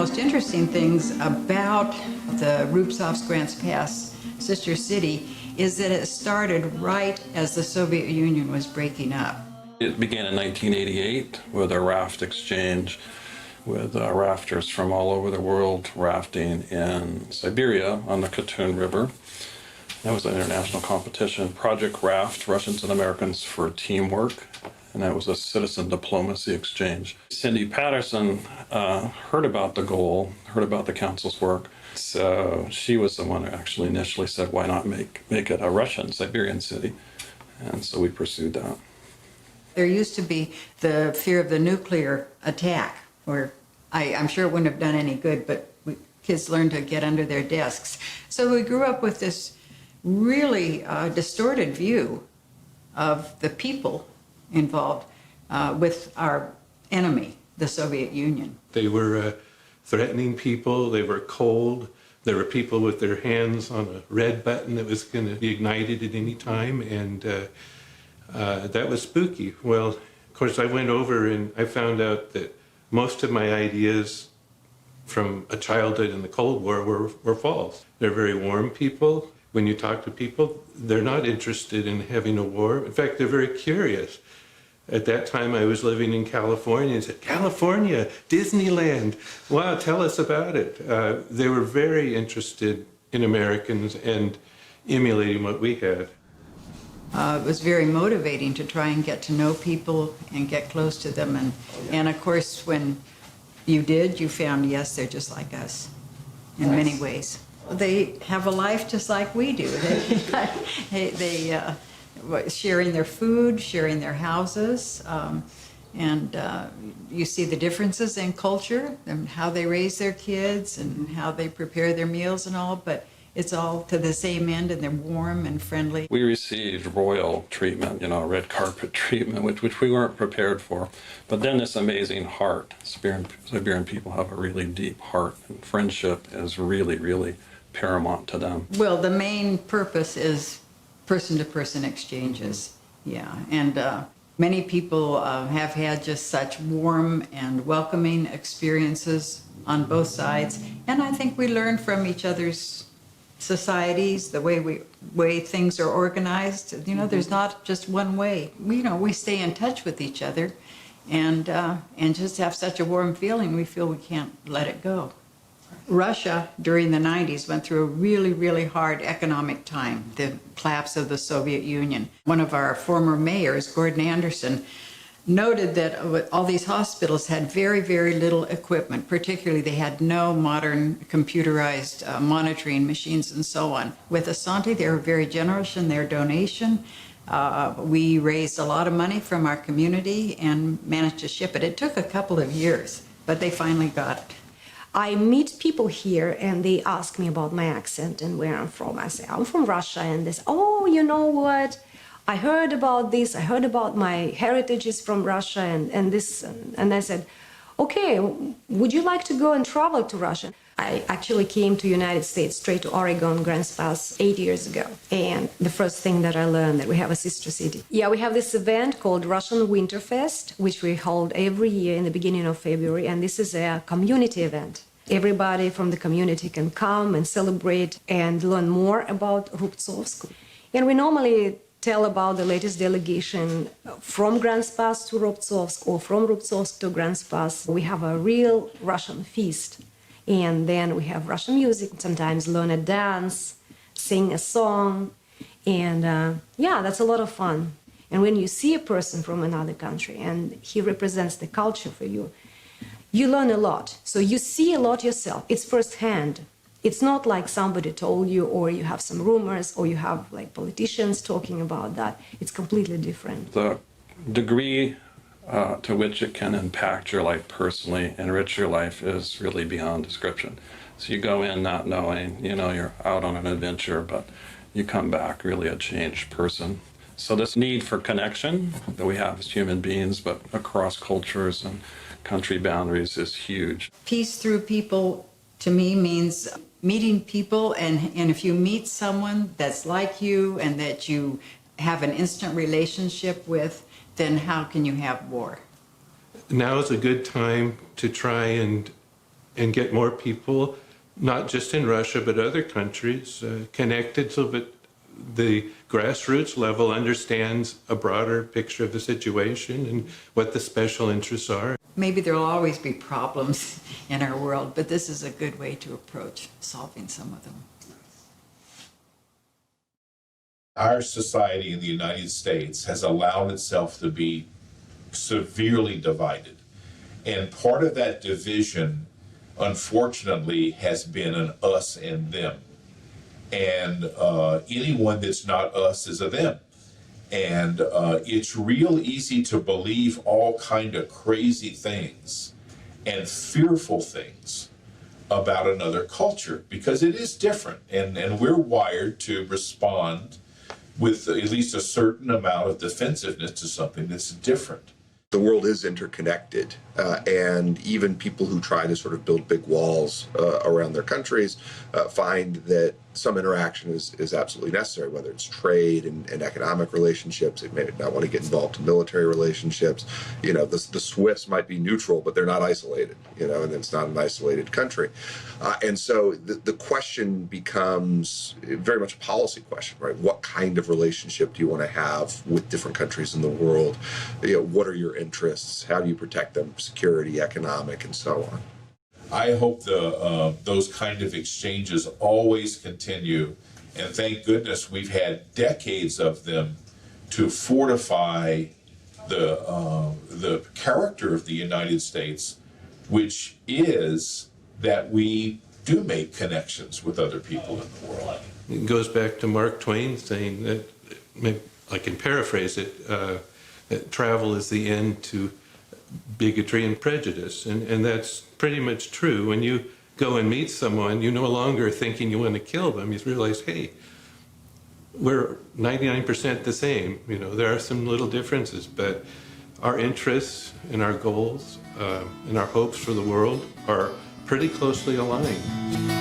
most interesting things about the Rubtsovsk Grants Pass sister city is that it started right as the Soviet Union was breaking up. It began in 1988 with a raft exchange with rafters from all over the world rafting in Siberia on the Katun River. That was an international competition. Project Raft, Russians and Americans for Teamwork, and that was a citizen diplomacy exchange. Cindy Patterson heard about the goal, heard about the council's work, so she was the one who actually initially said, why not make it a Russian Siberian city? And so we pursued that. There used to be the fear of the nuclear attack, where I'm sure it wouldn't have done any good, but kids learned to get under their desks. So we grew up with this really distorted view of the people involved with our enemy, the Soviet Union. They were threatening people, they were cold, there were people with their hands on a red button that was going to be ignited at any time, and that was spooky. Well, of course, I went over and I found out that most of my ideas from a childhood in the Cold War were false. They're very warm people. When you talk to people, they're not interested in having a war. In fact, they're very curious. At that time, I was living in California and said, California, Disneyland, wow, tell us about it. They were very interested in Americans and emulating what we had. It was very motivating to try and get to know people and get close to them. And of course, when you did, you found, yes, they're just like us in many ways. They have a life just like we do. They sharing their food, sharing their houses, and you see the differences in culture and how they raise their kids and how they prepare their meals and all, but it's all to the same end, and they're warm and friendly. We received royal treatment, red carpet treatment, which we weren't prepared for. But then this amazing heart. Siberian people have a really deep heart, and friendship is really, really paramount to them. Well, the main purpose is person-to-person exchanges, yeah. And many people have had just such warm and welcoming experiences on both sides. And I think we learn from each other's societies, the way things are organized. There's not just one way. We stay in touch with each other, and just have such a warm feeling. We feel we can't let it go. Russia during the 90s went through a really, really hard economic time, the collapse of the Soviet Union. One of our former mayors, Gordon Anderson, noted that all these hospitals had very, very little equipment. Particularly, they had no modern computerized monitoring machines and so on. With Asante, they were very generous in their donation. We raised a lot of money from our community and managed to ship it. It took a couple of years, but they finally got it. I meet people here and they ask me about my accent and where I'm from. I say, I'm from Russia, and they say, oh, you know what? I heard about this, I heard about my heritages from Russia and this, and I said, okay, would you like to go and travel to Russia? I actually came to United States, straight to Oregon, Grants Pass, 8 years ago. And the first thing that I learned that we have a sister city. Yeah, we have this event called Russian Winterfest, which we hold every year in the beginning of February. And this is a community event. Everybody from the community can come and celebrate and learn more about Rubtsovsk. And we normally tell about the latest delegation from Grants Pass to Rubtsovsk or from Rubtsovsk to Grants Pass. We have a real Russian feast. And then we have Russian music, sometimes learn a dance, sing a song. And yeah, that's a lot of fun. And when you see a person from another country and he represents the culture for you, you learn a lot. So you see a lot yourself. It's firsthand. It's not like somebody told you, or you have some rumors, or you have like politicians talking about that. It's completely different. The degree to which it can impact your life personally, enrich your life, is really beyond description. So you go in not knowing, you're out on an adventure, but you come back really a changed person. So this need for connection that we have as human beings, but across cultures and country boundaries, is huge. Peace through people, to me, means meeting people, and if you meet someone that's like you and that you have an instant relationship with, then how can you have war? Now is a good time to try and and get more people, not just in Russia, but other countries, connected so that the grassroots level understands a broader picture of the situation and what the special interests are. Maybe there will always be problems in our world, but this is a good way to approach solving some of them. Our society in the United States has allowed itself to be severely divided. And part of that division, unfortunately, has been an us and them. And anyone that's not us is a them. And it's real easy to believe all kind of crazy things and fearful things about another culture because it is different. And we're wired to respond with at least a certain amount of defensiveness to something that's different. The world is interconnected, and even people who try to sort of build big walls around their countries find that some interaction is absolutely necessary, whether it's trade and economic relationships. They may not want to get involved in military relationships. You know, the Swiss might be neutral, but they're not isolated, you know, and it's not an isolated country. And so the question becomes very much a policy question, right? What kind of relationship do you want to have with different countries in the world? You know, what are your interests? How do you protect them? Security, economic, and so on. I hope those kind of exchanges always continue, and thank goodness we've had decades of them to fortify the character of the United States, which is that we do make connections with other people in the world. It goes back to Mark Twain saying that, I can paraphrase it, that travel is the end to bigotry and prejudice, and that's pretty much true. When you go and meet someone, you're no longer thinking you want to kill them. You realize, hey, we're 99% the same. You know, there are some little differences, but our interests and our goals and our hopes for the world are pretty closely aligned.